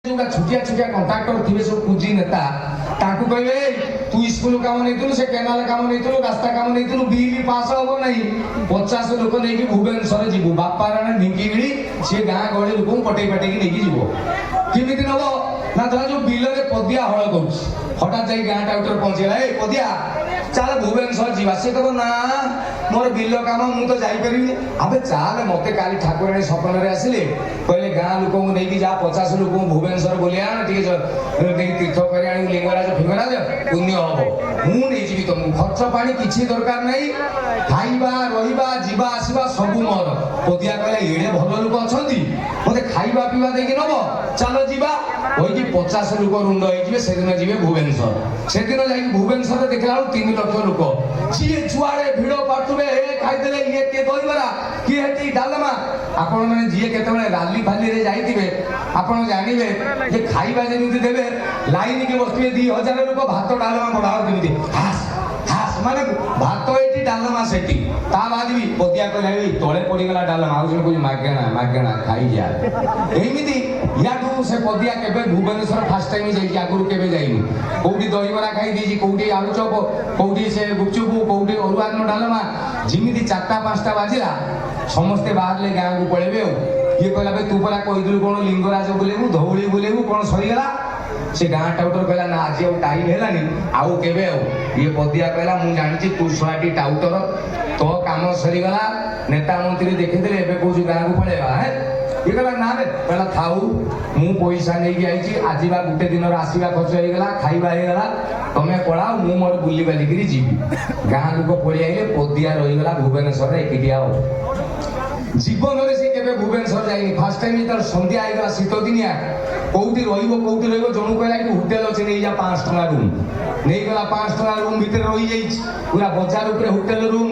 जोटा छुटिया छुटिया कंट्राक्टर थे सब पूंजी नेता ताकू कहे तू स्कूल काम नहीं से केनाल काम नहीं रास्ता काम नहीं बिल पास हम ना 50 लोक नहीं भुवनेश्वर जीव बापा राणे ढिंकी भिड़ी सी गाँ गहली लोक पटे पटे नहीं जीव केमी नब ना धर जो बिल में पदिया हल कर हठात जा गाँ टाउटर पहुंचेगा ए पदिया चल भुवनेश्वर जीवा सी कह ना मोर बिल काम मुझे जापरि अबे चल मत काली ठाकुराणी सपन में आसिले कहले गाँ लोक नहीं जा 50 लोक भुवनेश्वर बोलिया तीर्थ कर लिंगराज फिंगराज पुण्य हम मुझे तुमको खर्च पानी किसी दरकार नहीं खाइबा रहिबा जीवा आसवा सब मोर पदिया कहले एड़े भल लोक अच्छा मत खाइबा पीवा देकी नब चल जीवा वही 50 लोक रुंड हो जी भुवनेश्वर से दिन जा भुवनेश्वर देखला 3 लाख लोक जी जुआड़े भिड़ पाठुबे खाईदे ये किए दहीबरा किए हेटी डालमा आपण मैंने जी केतबे राली फाली रे जाइथिबे आपण जानिबे जे खाइबा जेमिति देबे लाइन के बसबे 2000 लोक भात डालमा बढाओ जेमिति हास हास माने भात एटी डालमा सेटी ता बाद भी पदिया कहले तळे पड़ी गला डालमा आउ जन कोइ मागेना खाई जा एमिति याडू से पदिया केबे भुवनेश्वर फर्स्ट टाइम जाई आगुरु केबे जाईनी कोउडी दहीबरा खाई दीजी कोउडी आलू चॉप कोउडी से गुपचुप कोउडी अरुआन डालमा जिमिति 4-5टा बाजिला समस्ते बाहरले गाँ को पळेबे ये कहला बे तू परा कहिदलु कोन लिंगराज बोलेबु धौली बोलेबु कोन सरी गला से गाँ टाउटर कहला ना आज टाइम हेलानी आउ केबे ये पदिया कहला मु जानिछि तू सोयाटी टाउटर तो काम सरी गला नेता मंत्री देखिदेले एबे कहू गाँ को पळेबा है ये कहला ना रे कहला थाउ मु पैसा नै आइछि आजीबा गुटे दिन आसीबा खर्च हे गला खाइबा हे गला तमे पळाओ मु मोर बुल्ली बाली करी जीवी गाँ लोक पळि आइले पदिया रहि गला भुवनेश्वर रे एकिटिया जीवन में से केबे भुवनेश्वर जाइनी फर्स्ट टाइम इधर संध्या आइला शीत दिनिया कोउटी रहिबो जणु कहला कि होटल अछि नै जा 5 टका रूम नै गला 5 टका रूम भीतर रहि जाई पूरा बाजार ऊपर होटल रूम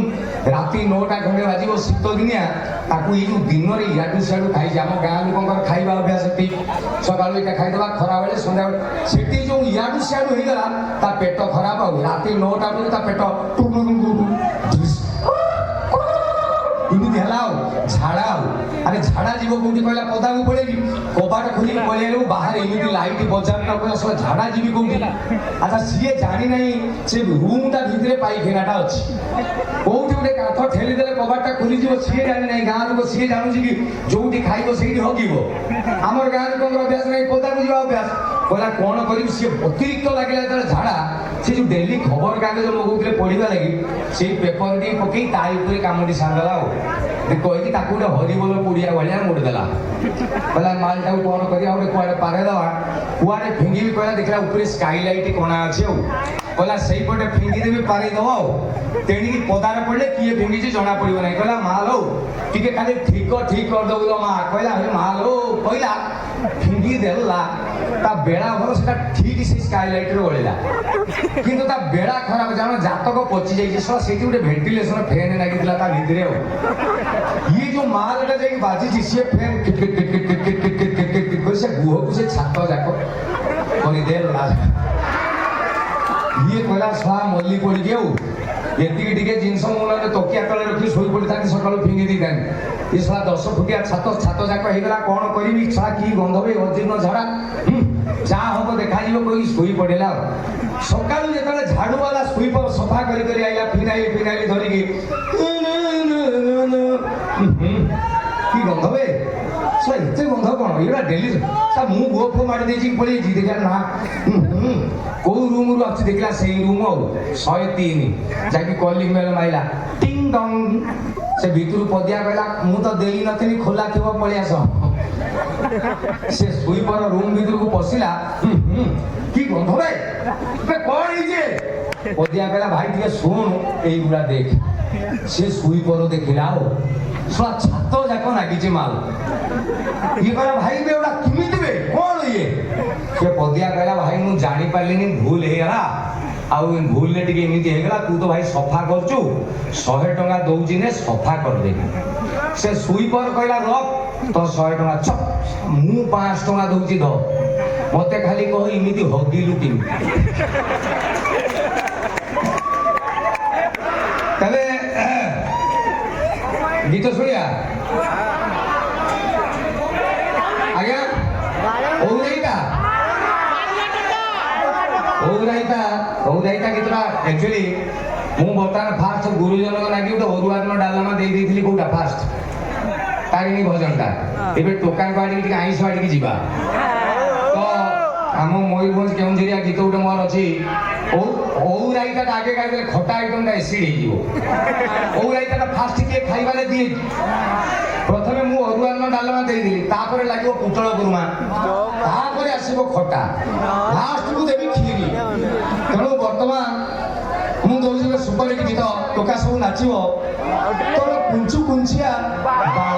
राती 9टा खंडे बाजिबो शीत दिनिया ताकू ई दिन रे याडू साडू खाई जा हम गाँ लोकंकर खाइबा अभ्यास ठीक सकाळो एटा खाइदबा खरा बेले संध्या सेठी जो याडू साडू हे गला ता पेट खराब हो राती 9टा ता पेट इमिति हेलाओ झाड़ाओ अरे झाड़ा जीव कोठी कहला पदा को पड़ेगी कबाट खोली पळेलो बाहर इमिति लाइट बजार न कहला सब झाड़ा जीवी कोठी अच्छा सीए जानी नहीं से रूम ता भितरे पाइखानाटा अछि कोठी उडे काठ ठेली देले कबाटटा खुली जीव सीए जानी नहीं गाँ लोक सीए जानु कि जोठी खाइबो सेठी हगिबो हमर गाँ लोक अभ्यास नहीं पदा को जीवा अभ्यास कहला कोन करी सी अतिरिक्त लागिला तर झाड़ा से जो डेली खबर कागज मगुले पढ़ा लगी से पेपर टी पकई तारी ऊपर कामटी सांगला कहीकि ताकू गोटे हरिबोल पुड़िया भाया मुड़देला कहला मालटा कौन करा गोटे कुआड़े पारेदवा कुआड़े फिंगी भी कहला देखला ऊपर स्काईलाइट कणा अच्छे कहला से पटे फिंगीदेवी पारेदव तेणिकी पदार पड़े किए फिंगी जना पड़ो ना कहला माल हो टे खाली ठीक करदेबू माँ कहला माल हो कहला फिंगी देला ता बेड़ा भर से ठीक से स्काईलाइट रे ओळिला किंतु ता बेड़ा खराब जानो जातक पची जाई सो सेठी उडे वेंटिलेशन फैन लागितला ता भितरे हो ये जो मालटा जाई बाजी से fan kit kit kit kit kit kit kit kit kit कर से गुह को से छात जाको करि देला ये कहला स्वा मल्ली पड़ी गेउ एतिकी टिके जिनस मुना तकिया तले रखी सोई पड़ी था सकाळ फिंगी दी देन ये साला 10 फुटिया छात जाक हे गला कोन करबी छा की गंधबे अजीर्ण झाड़ा जा हम देखा जीव कोई सोई पड़ेला सकाळ जेतले झाड़ू वाला स्वीपर सफा करी करी आइला फिनाइल धरिकी की गंधबे सो इते गंध कोन एरा डेली सा मु गोफो मारी देजी पड़ी जी देखा ना को रूम रु अछि देखला सेही रूम हो 103 जाकी कॉलिंग बेल माइला टिंग डोंग से भीतर पदिया कहला मु तो देई नथनी खोला थिबो पळि आस से स्वीपर रूम भीतर को पसिला की गंध भाई बे कोन ही जे पदिया कहला भाई ଟିକେ सुन एई गुडा देख से स्वीपर देखिला हो सो छातो जाको नागिचे माल ये कहला भाई बे ओडा किमि दिबे कोन ये से पदिया कहला भाई मु जानि पालिनी भूल हे गला आउ भूल ने टिके एमिति हे गला तू तो भाई सफा करचू 100 टका दउची ने सफा कर दे से स्वीपर कहला रख तो 100 टका चप मु 5 टका दउची द मते खाली कह एमिति हगिलु किम तबे गीत सुनिया आज्ञा ओइटा ଓଉରାଇତା ଗୀତଟା ଆକ୍ଚୁଆଲି ମୁଁ ବର୍ତ୍ତମାନ ଫାଷ୍ଟ ଗୁରୁଜନଙ୍କ ଲାଗି ଗୋଟେ ଅରୁଆ ଅନ୍ନ ଡାଲମା ଦେଇଥିଲି କୋଉଟା ଫାଷ୍ଟ ତାରିଣୀ ଭଜନଟା ଏବେ ଟୋକାଙ୍କ ଆଡ଼ିକି ଟିକେ ଆଇଁଷ ଆଡ଼ିକି ଯିବା ତ ଆମ ମୟୂରଭଞ୍ଜ କେଉଁଝରିଆ ଗୀତ ଗୋଟେ ମୋର ଅଛି ଓଉରାଇତାଟା ଆଗେ ଗାଇଦେଲେ ଖଟା ଆଇଟମଟା ଏସିଡ୍ ହେଇଯିବ ଓଉରାଇତାଟା ଫାଷ୍ଟ କିଏ ଖାଇବାରେ ଦିଏ ପ୍ରଥମେ ମୁଁ ଅରୁଆ ଅନ୍ନ ଡାଲମା ଦେଇଥିଲି ତାପରେ ଲାଗିବ ପୋଟଳ କୁରୁମା ତାପରେ ଆସିବ ଖଟା ଲାଷ୍ଟକୁ ଦେବି କ୍ଷୀରି ତେଣୁ ବର୍ତ୍ତମାନ ମୁଁ ଦଉଛି ଗୋଟେ ସୁପରହିଟ୍ ଗୀତ ଟୋକା ସବୁ ନାଚିବ ତୋର କୁଞ୍ଚୁ କୁଞ୍ଚିଆ ବାଳ